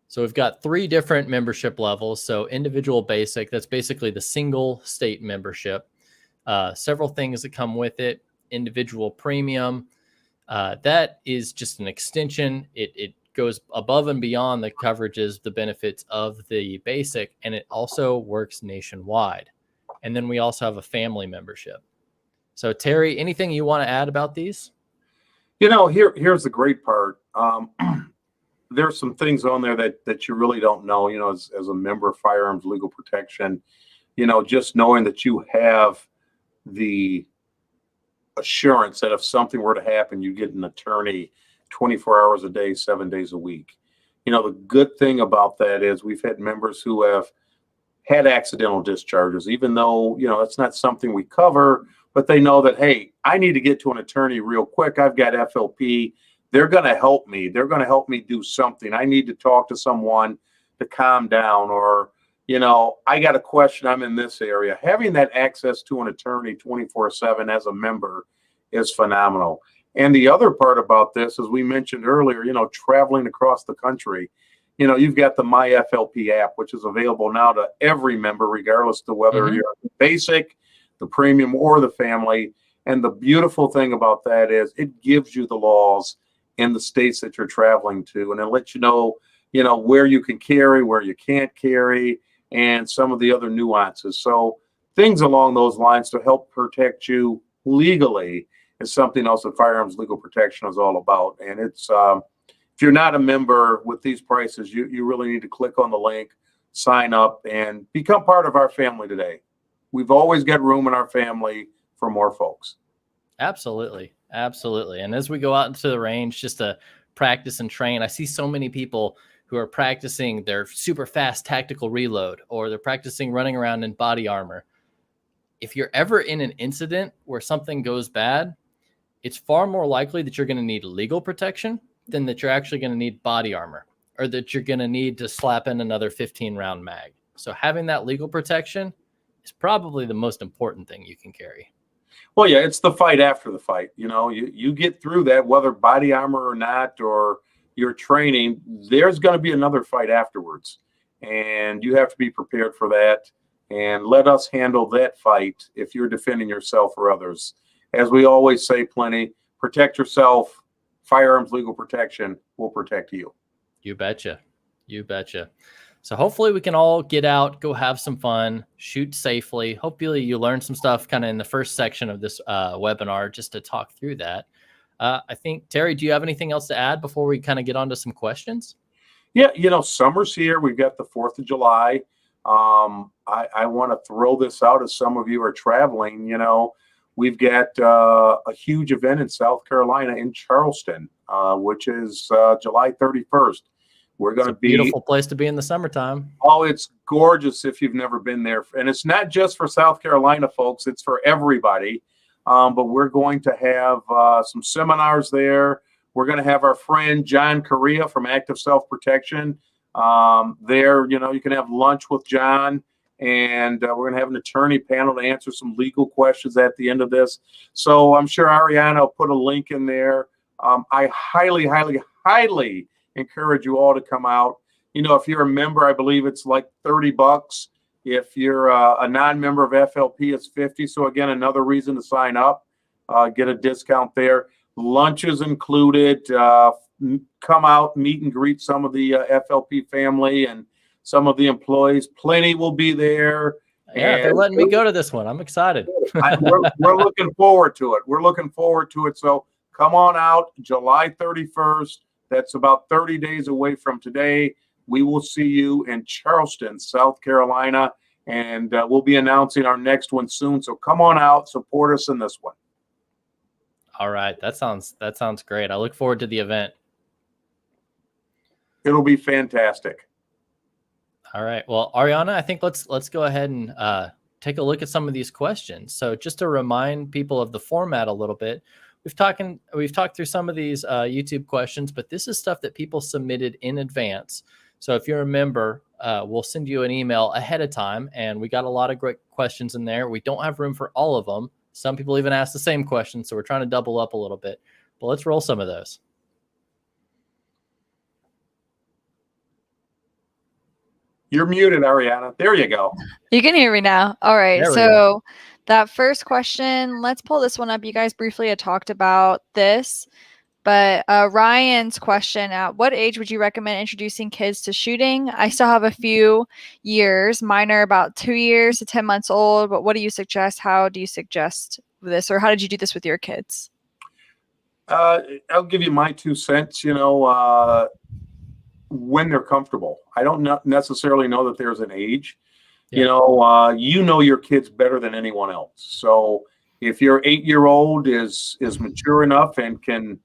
So we've got 3 different membership levels. So individual basic, that's basically the single state membership. Several things that come with it. Individual premium, that is just an extension. It goes above and beyond the coverages, the benefits of the basic, and it also works nationwide. And then we also have a family membership. So Terry, anything you want to add about these? Here's the great part. There's some things on there that you really don't know, as a member of Firearms Legal Protection, just knowing that you have the assurance that if something were to happen, you get an attorney 24 hours a day, 7 days a week. The good thing about that is we've had members who have had accidental discharges, even though, it's not something we cover, but they know that, hey, I need to get to an attorney real quick. I've got FLP. They're going to help me. They're going to help me do something. I need to talk to someone to calm down, or I got a question, I'm in this area. Having that access to an attorney 24/7 as a member is phenomenal. And the other part about this, as we mentioned earlier, traveling across the country, you've got the MyFLP app, which is available now to every member, regardless of whether Mhm. you're the basic, the premium, or the family. And the beautiful thing about that is it gives you the laws in the states that you're traveling to, and it lets where you can carry, where you can't carry, and some of the other nuances. So things along those lines to help protect you legally is something else that Firearms Legal Protection is all about. And it's if you're not a member with these prices, you really need to click on the link, sign up, and become part of our family today. We've always got room in our family for more folks. Absolutely. Absolutely. And as we go out into the range just to practice and train, I see so many people who are practicing their super fast tactical reload, or they're practicing running around in body armor. If you're ever in an incident where something goes bad, it's far more likely that you're going to need legal protection than that you're actually going to need body armor, or that you're going to need to slap in another 15-round mag. So having that legal protection is probably the most important thing you can carry. Well, yeah, it's the fight after the fight. You get through that, whether body armor or not, or you're training, there's going to be another fight afterwards. And you have to be prepared for that. And let us handle that fight if you're defending yourself or others. As we always say, Pliny, protect yourself. Firearms Legal Protection will protect you. You betcha. You betcha. So hopefully we can all get out, go have some fun, shoot safely. Hopefully you learned some stuff kind of in the first section of this webinar just to talk through that. I think, Terry, do you have anything else to add before we kind of get on to some questions? Yeah, summer's here. We've got the 4th of July. I want to throw this out as some of you are traveling. We've got a huge event in South Carolina in Charleston, which is July 31st. We're going to be beautiful place to be in the summertime. Oh, it's gorgeous if you've never been there. And it's not just for South Carolina folks, it's for everybody. But we're going to have some seminars there. We're going to have our friend John Correa from Active Self-Protection there. You can have lunch with John, and we're going to have an attorney panel to answer some legal questions at the end of this. So I'm sure Ariana will put a link in there. I highly, highly, highly encourage you all to come out. If you're a member, I believe it's like $30. If you're a non-member of FLP, it's $50. So again, another reason to sign up, get a discount there. Lunch is included. Come out, meet and greet some of the FLP family and some of the employees. Pliny will be there. Yeah, they're letting me go to this one. I'm excited. We're looking forward to it. We're looking forward to it. So come on out, July 31st. That's about 30 days away from today. We will see you in Charleston, South Carolina, and we'll be announcing our next one soon. So come on out, support us in this one. All right, that sounds great. I look forward to the event. It'll be fantastic. All right. Well, Ariana, I think let's go ahead and take a look at some of these questions. So just to remind people of the format a little bit, we've talked through some of these YouTube questions, but this is stuff that people submitted in advance. So if you're a member, we'll send you an email ahead of time, and we got a lot of great questions in there. We don't have room for all of them. Some people even ask the same question, so we're trying to double up a little bit. But let's roll some of those. You're muted, Ariana. There you go. You can hear me now. All right. So that first question, let's pull this one up. You guys briefly had talked about this, but Ryan's question, at what age would you recommend introducing kids to shooting? I still have a few years. Mine are about 2 years to 10 months old, but what do you suggest? How do you suggest this, or how did you do this with your kids? I'll give you my 2 cents, when they're comfortable. I don't necessarily know that there's an age. Yeah. You know your kids better than anyone else. So if your 8-year-old is mature enough and can,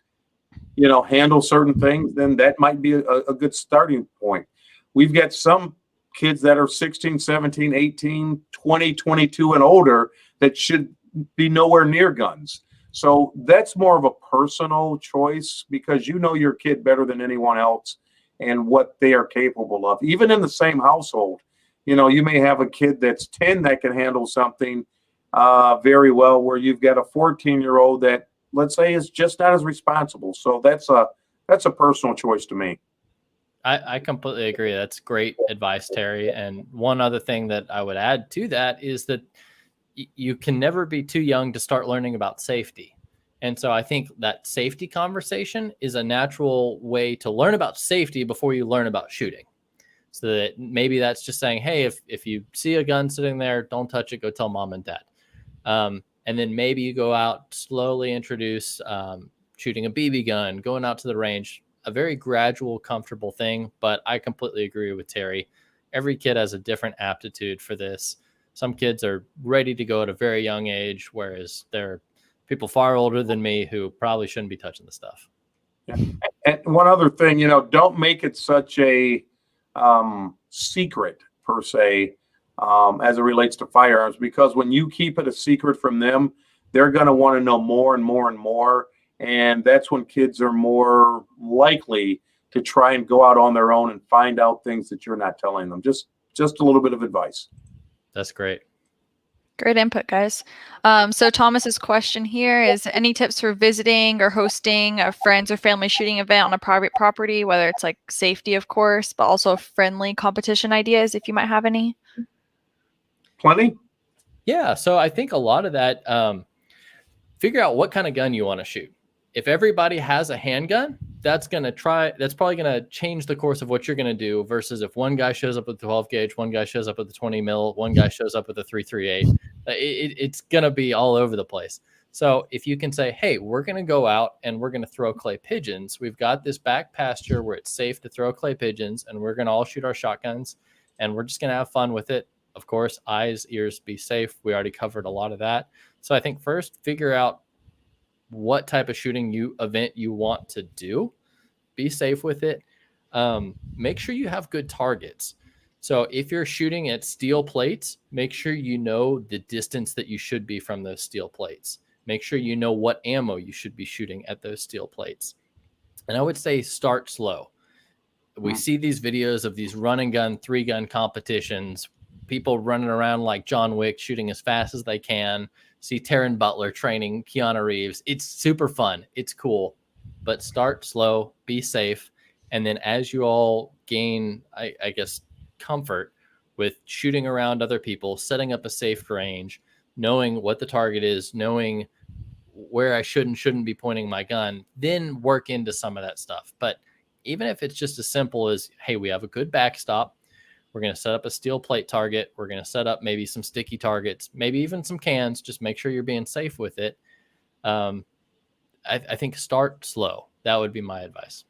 handle certain things, then that might be a good starting point. We've got some kids that are 16, 17, 18, 20, 22 and older that should be nowhere near guns. So that's more of a personal choice, because you know your kid better than anyone else and what they are capable of. Even in the same household, you may have a kid that's 10 that can handle something very well, where you've got a 14-year-old that, let's say, is just not as responsible. So that's a personal choice to me. I completely agree. That's great advice, Terry. And one other thing that I would add to that is that you can never be too young to start learning about safety. And so I think that safety conversation is a natural way to learn about safety before you learn about shooting. So that maybe that's just saying, hey, if you see a gun sitting there, don't touch it, go tell mom and dad. And then maybe you go out, slowly introduce shooting a BB gun, going out to the range, a very gradual, comfortable thing. But I completely agree with Terry. Every kid has a different aptitude for this. Some kids are ready to go at a very young age, whereas there are people far older than me who probably shouldn't be touching the stuff. Yeah. And one other thing, don't make it such a secret per se, as it relates to firearms, because when you keep it a secret from them, they're going to want to know more and more and more. And that's when kids are more likely to try and go out on their own and find out things that you're not telling them. Just a little bit of advice. That's great. Great input, guys. So Thomas's question here is, any tips for visiting or hosting a friends or family shooting event on a private property, whether it's like safety, of course, but also friendly competition ideas, if you might have any? Plenty? Yeah. So I think a lot of that, figure out what kind of gun you want to shoot. If everybody has a handgun, that's probably going to change the course of what you're going to do, versus if one guy shows up with the 12 gauge, one guy shows up with the 20 mil, one guy shows up with a 338. It's going to be all over the place. So if you can say, hey, we're going to go out and we're going to throw clay pigeons. We've got this back pasture where it's safe to throw clay pigeons, and we're going to all shoot our shotguns, and we're just going to have fun with it. Of course, eyes, ears, be safe. We already covered a lot of that. So I think first, figure out what type of shooting event you want to do. Be safe with it. Make sure you have good targets. So if you're shooting at steel plates, make sure you know the distance that you should be from those steel plates. Make sure you know what ammo you should be shooting at those steel plates. And I would say start slow. We see these videos of these run and gun, 3-gun competitions, people running around like John Wick, shooting as fast as they can. See Taron Butler training Keanu Reeves. It's super fun. It's cool. But start slow, be safe. And then as you all gain, I guess, comfort with shooting around other people, setting up a safe range, knowing what the target is, knowing where I should and shouldn't be pointing my gun, then work into some of that stuff. But even if it's just as simple as, hey, we have a good backstop, we're going to set up a steel plate target, we're going to set up maybe some sticky targets, maybe even some cans, just make sure you're being safe with it. I think start slow. That would be my advice.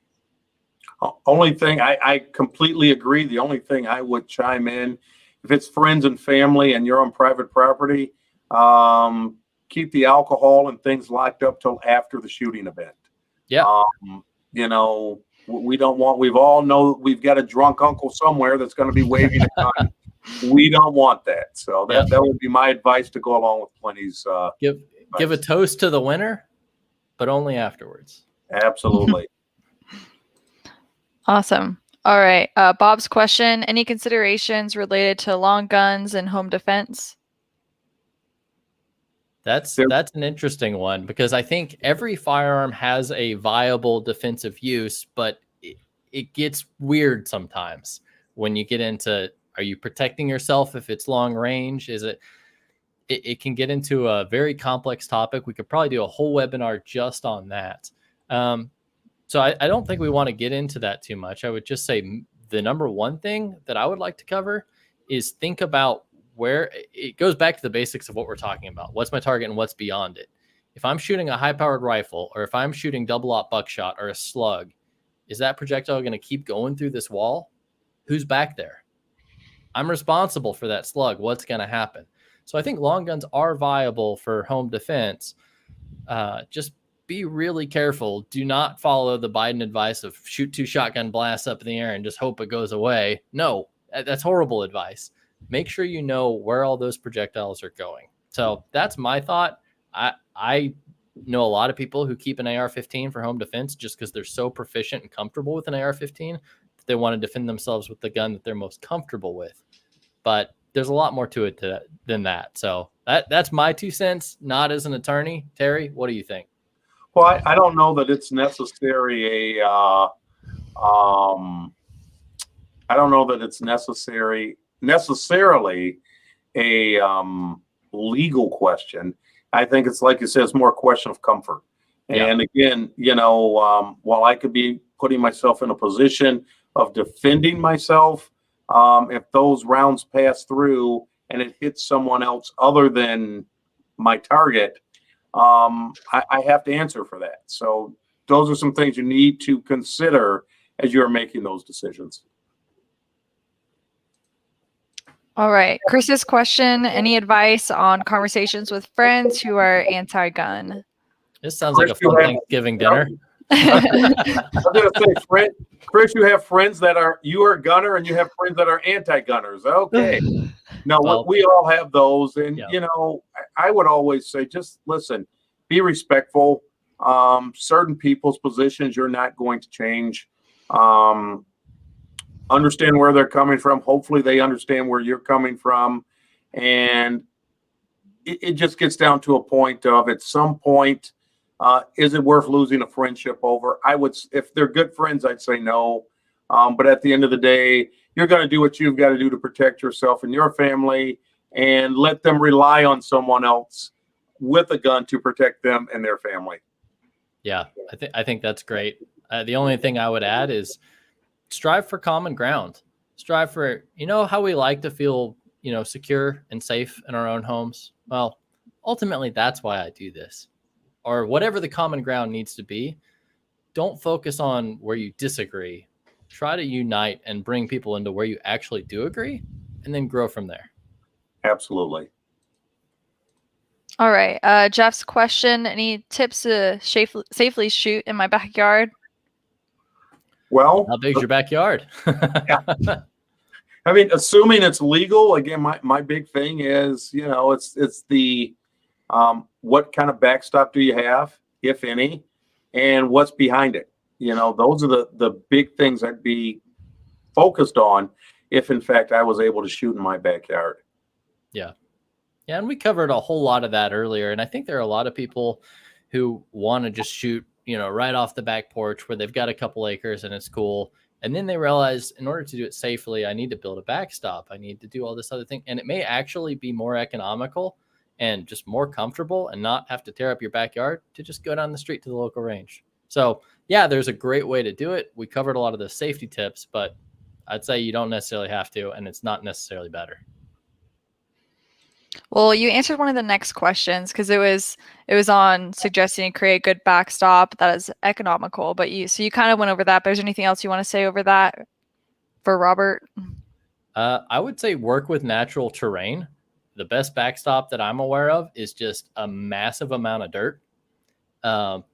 Only thing, I completely agree. The only thing I would chime in, if it's friends and family and you're on private property, keep the alcohol and things locked up till after the shooting event. Yeah. We don't want, we've all know we've got a drunk uncle somewhere that's going to be waving a gun. We don't want that. So that would be my advice to go along with Pliny's. Give a toast to the winner, but only afterwards. Absolutely. Awesome. All right. Bob's question, any considerations related to long guns and home defense? That's an interesting one, because I think every firearm has a viable defensive use, but it gets weird sometimes when you get into, are you protecting yourself if it's long range? Is it can get into a very complex topic. We could probably do a whole webinar just on that. So I don't think we want to get into that too much. I would just say the number one thing that I would like to cover is think about where it goes back to the basics of what we're talking about. What's my target and what's beyond it? If I'm shooting a high-powered rifle, or if I'm shooting double-aught buckshot or a slug, is that projectile going to keep going through this wall? Who's back there? I'm responsible for that slug. What's going to happen? So I think long guns are viable for home defense. Just be really careful. Do not follow the Biden advice of shoot 2 shotgun blasts up in the air and just hope it goes away. No, that's horrible advice. Make sure you know where all those projectiles are going. So that's my thought. I know a lot of people who keep an AR-15 for home defense just because they're so proficient and comfortable with an AR-15 that they want to defend themselves with the gun that they're most comfortable with. but there's a lot more to it than that. So that's my 2 cents, not as an attorney. Terry, what do you think? Well, I don't know that it's necessarily I don't know that it's necessarily a legal question. I think it's like you said, it's more a question of comfort. And again, while I could be putting myself in a position of defending myself, if those rounds pass through and it hits someone else other than my target, I have to answer for that. So those are some things you need to consider as you're making those decisions. All right. Chris's question, any advice on conversations with friends who are anti-gun? This sounds like a fun Thanksgiving dinner. I was going to say, Chris, you have friends you are a gunner and you have friends that are anti-gunners. Okay. No, well, we all have those. And, I would always say, just listen, be respectful. Certain people's positions you're not going to change. Understand where they're coming from. Hopefully they understand where you're coming from. And it just gets down to a point of, at some point, is it worth losing a friendship over? If they're good friends, I'd say no. But at the end of the day, you're going to do what you've got to do to protect yourself and your family, and let them rely on someone else with a gun to protect them and their family. Yeah, I think that's great. The only thing I would add is strive for common ground. Strive for, how we like to feel, secure and safe in our own homes. Well, ultimately, that's why I do this. Or whatever the common ground needs to be. Don't focus on where you disagree. Try to unite and bring people into where you actually do agree, and then grow from there. Absolutely. All right. Jeff's question, any tips to safely shoot in my backyard? Well, how big's your backyard? I mean, assuming it's legal, again, my big thing is, it's the, what kind of backstop do you have, if any, and what's behind it? Those are the big things I'd be focused on if, in fact, I was able to shoot in my backyard. Yeah. Yeah, and we covered a whole lot of that earlier. And I think there are a lot of people who want to just shoot, right off the back porch where they've got a couple acres and it's cool. And then they realize, in order to do it safely, I need to build a backstop. I need to do all this other thing. And it may actually be more economical and just more comfortable and not have to tear up your backyard to just go down the street to the local range. So, yeah, there's a great way to do it. We covered a lot of the safety tips, but I'd say you don't necessarily have to, and it's not necessarily better. Well, you answered one of the next questions, because it was on suggesting to create a good backstop that is economical. But you kind of went over that. But is there anything else you want to say over that for Robert? I would say work with natural terrain. The best backstop that I'm aware of is just a massive amount of dirt,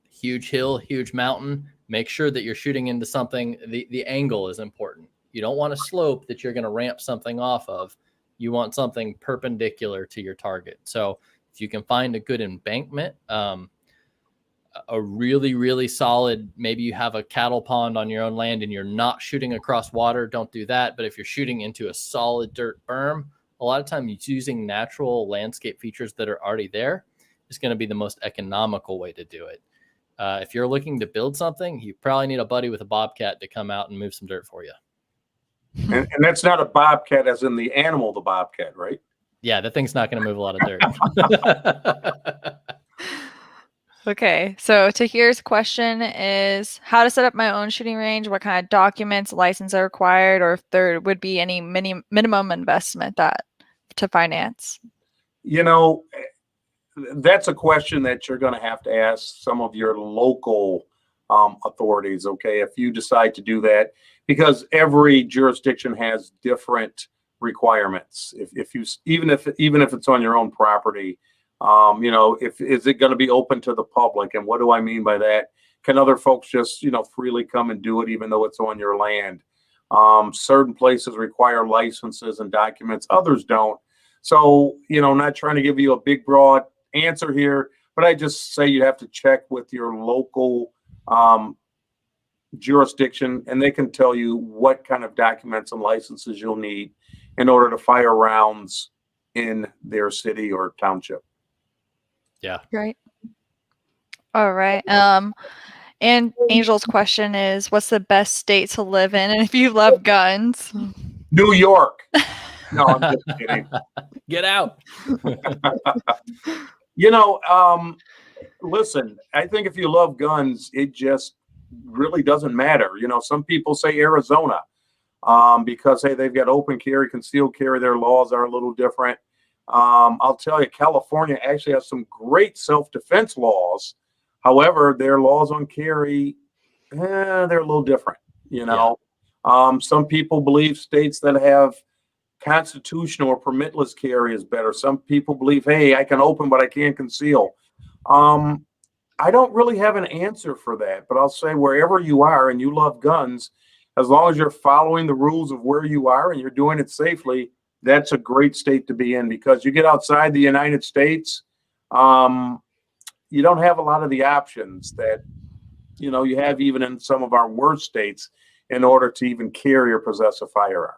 huge hill, huge mountain. Make sure that you're shooting into something. The angle is important. You don't want a slope that you're going to ramp something off of. You want something perpendicular to your target. So if you can find a good embankment, a really, really solid, maybe you have a cattle pond on your own land and you're not shooting across water, don't do that. But if you're shooting into a solid dirt berm, a lot of times using natural landscape features that are already there is going to be the most economical way to do it. If you're looking to build something, you probably need a buddy with a bobcat to come out and move some dirt for you. And that's not a bobcat as in the animal, the bobcat, right? Yeah, that thing's not going to move a lot of dirt. Okay, so Tahir's question is how to set up my own shooting range, what kind of documents, license are required, or if there would be any minimum investment to finance. That's a question that you're going to have to ask some of your local authorities, okay, if you decide to do that, because every jurisdiction has different requirements. Even if it's on your own property, is it going to be open to the public? And what do I mean by that? Can other folks just, freely come and do it even though it's on your land? Certain places require licenses and documents, others don't. So, not trying to give you a big, broad answer here, but I just say you have to check with your local jurisdiction, and they can tell you what kind of documents and licenses you'll need. in order to fire rounds in their city or township. Yeah. Right. All right. And Angel's question is, what's the best state to live in? And if you love guns. New York. No, I'm just kidding. Get out. Listen, I think if you love guns, it just really doesn't matter. Some people say Arizona because, hey, they've got open carry, concealed carry. Their laws are a little different. I'll tell you, California actually has some great self-defense laws. However, their laws on carry, they're a little different. Some people believe states that have constitutional or permitless carry is better. Some people believe, hey, I can open, but I can't conceal. I don't really have an answer for that, but I'll say wherever you are and you love guns, as long as you're following the rules of where you are and you're doing it safely, that's a great state to be in, because you get outside the United States, you don't have a lot of the options that, you have even in some of our worst states in order to even carry or possess a firearm.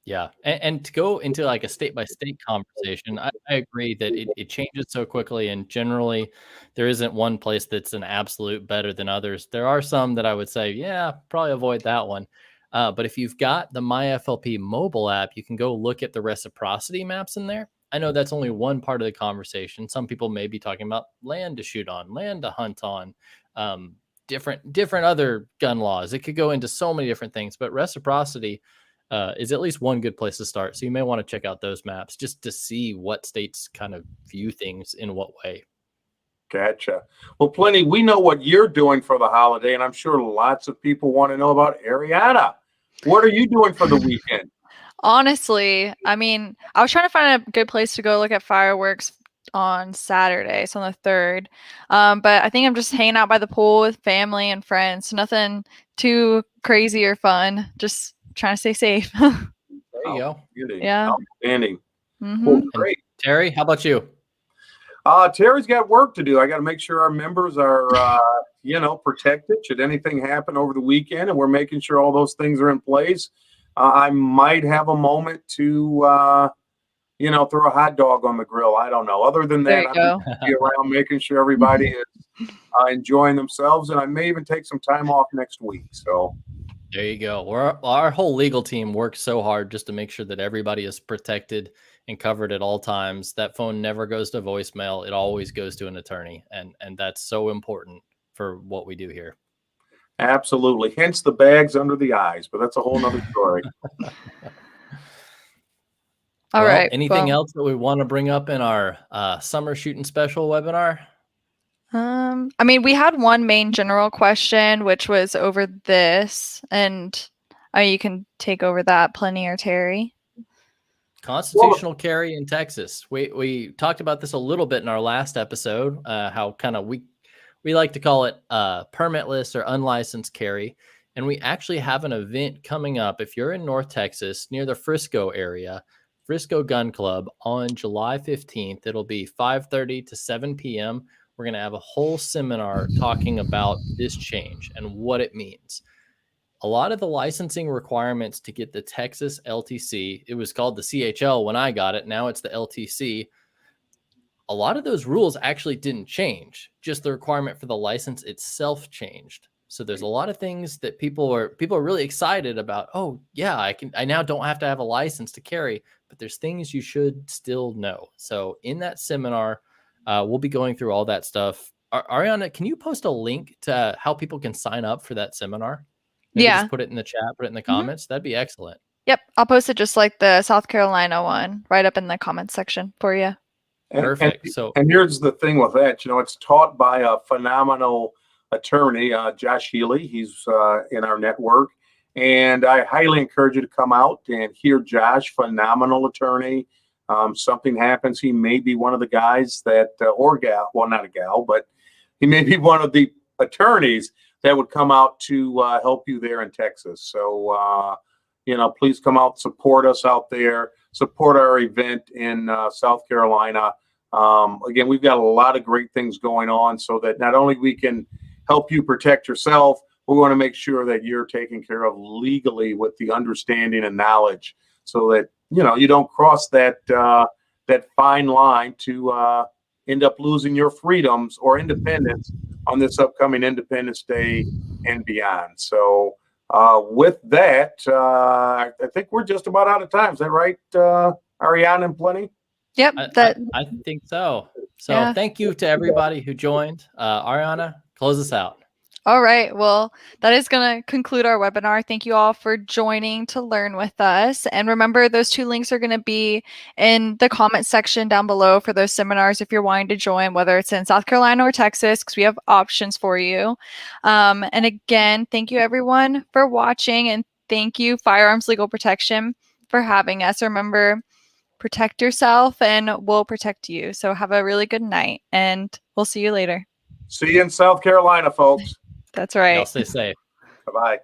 Yeah. And to go into like a state by state conversation, I agree that it changes so quickly. And generally, there isn't one place that's an absolute better than others. There are some that I would say, yeah, probably avoid that one. But if you've got the MyFLP mobile app, you can go look at the reciprocity maps in there. I know that's only one part of the conversation. Some people may be talking about land to shoot on, land to hunt on, different other gun laws. It could go into so many different things, but reciprocity is at least one good place to start. So you may want to check out those maps just to see what states kind of view things in what way. Gotcha. Well, Pliny, we know what you're doing for the holiday, and I'm sure lots of people want to know about Ariana. What are you doing for the weekend? Honestly, I mean, I was trying to find a good place to go look at fireworks on Saturday, so on the 3rd. But I think I'm just hanging out by the pool with family and friends. Nothing too crazy or fun. Just trying to stay safe. There you go. Yeah. Outstanding. Mm-hmm. Well, great. Terry, how about you? Terry's got work to do. I got to make sure our members are, protected should anything happen over the weekend, and we're making sure all those things are in place. I might have a moment to, throw a hot dog on the grill. I don't know. Other than that, I'm going to be around making sure everybody is enjoying themselves, and I may even take some time off next week. So there you go. Our whole legal team works so hard just to make sure that everybody is protected and covered at all times. That phone never goes to voicemail. It always goes to an attorney. And that's so important for what we do here. Absolutely. Hence the bags under the eyes, but that's a whole nother story. All right. Anything else that we want to bring up in our summer shooting special webinar? I mean, we had one main general question, which was over this, and you can take over that, Pliny or Terry. Constitutional carry in Texas. We talked about this a little bit in our last episode, how kind of we like to call it permitless or unlicensed carry. And we actually have an event coming up. If you're in North Texas near the Frisco area, Frisco Gun Club on July 15th, it'll be 5:30 to 7 p.m. We're going to have a whole seminar talking about this change and what it means. A lot of the licensing requirements to get the Texas LTC, it was called the CHL when I got it. Now it's the LTC. A lot of those rules actually didn't change. Just the requirement for the license itself changed. So there's a lot of things that people are really excited about. Oh yeah, I now don't have to have a license to carry, but there's things you should still know. So in that seminar, we'll be going through all that stuff. Ariana, can you post a link to how people can sign up for that seminar? Maybe just put it in the chat, put it in the comments. That'd be excellent. Yep. I'll post it just like the South Carolina one right up in the comments section for you. Perfect. And here's the thing with that, it's taught by a phenomenal attorney, Josh Healy. He's in our network, and I highly encourage you to come out and hear Josh, phenomenal attorney. Something happens, he may be one of the guys that, or gal, well, not a gal, but he may be one of the attorneys that would come out to help you there in Texas. So, please come out, support us out there, support our event in South Carolina. Again, we've got a lot of great things going on so that not only we can help you protect yourself, we want to make sure that you're taken care of legally with the understanding and knowledge so that you don't cross that that fine line to end up losing your freedoms or independence on this upcoming Independence Day and beyond. So with that, I think we're just about out of time. Is that right, Ariana and Pliny? Yep. I think so. So Yeah. thank you to everybody who joined. Ariana, close us out. All right. Well, that is going to conclude our webinar. Thank you all for joining to learn with us. And remember, those 2 links are going to be in the comment section down below for those seminars if you're wanting to join, whether it's in South Carolina or Texas, because we have options for you. And again, thank you everyone for watching, and thank you Firearms Legal Protection for having us. Remember, protect yourself and we'll protect you. So have a really good night, and we'll see you later. See you in South Carolina, folks. That's right. Y'all stay safe. Bye-bye.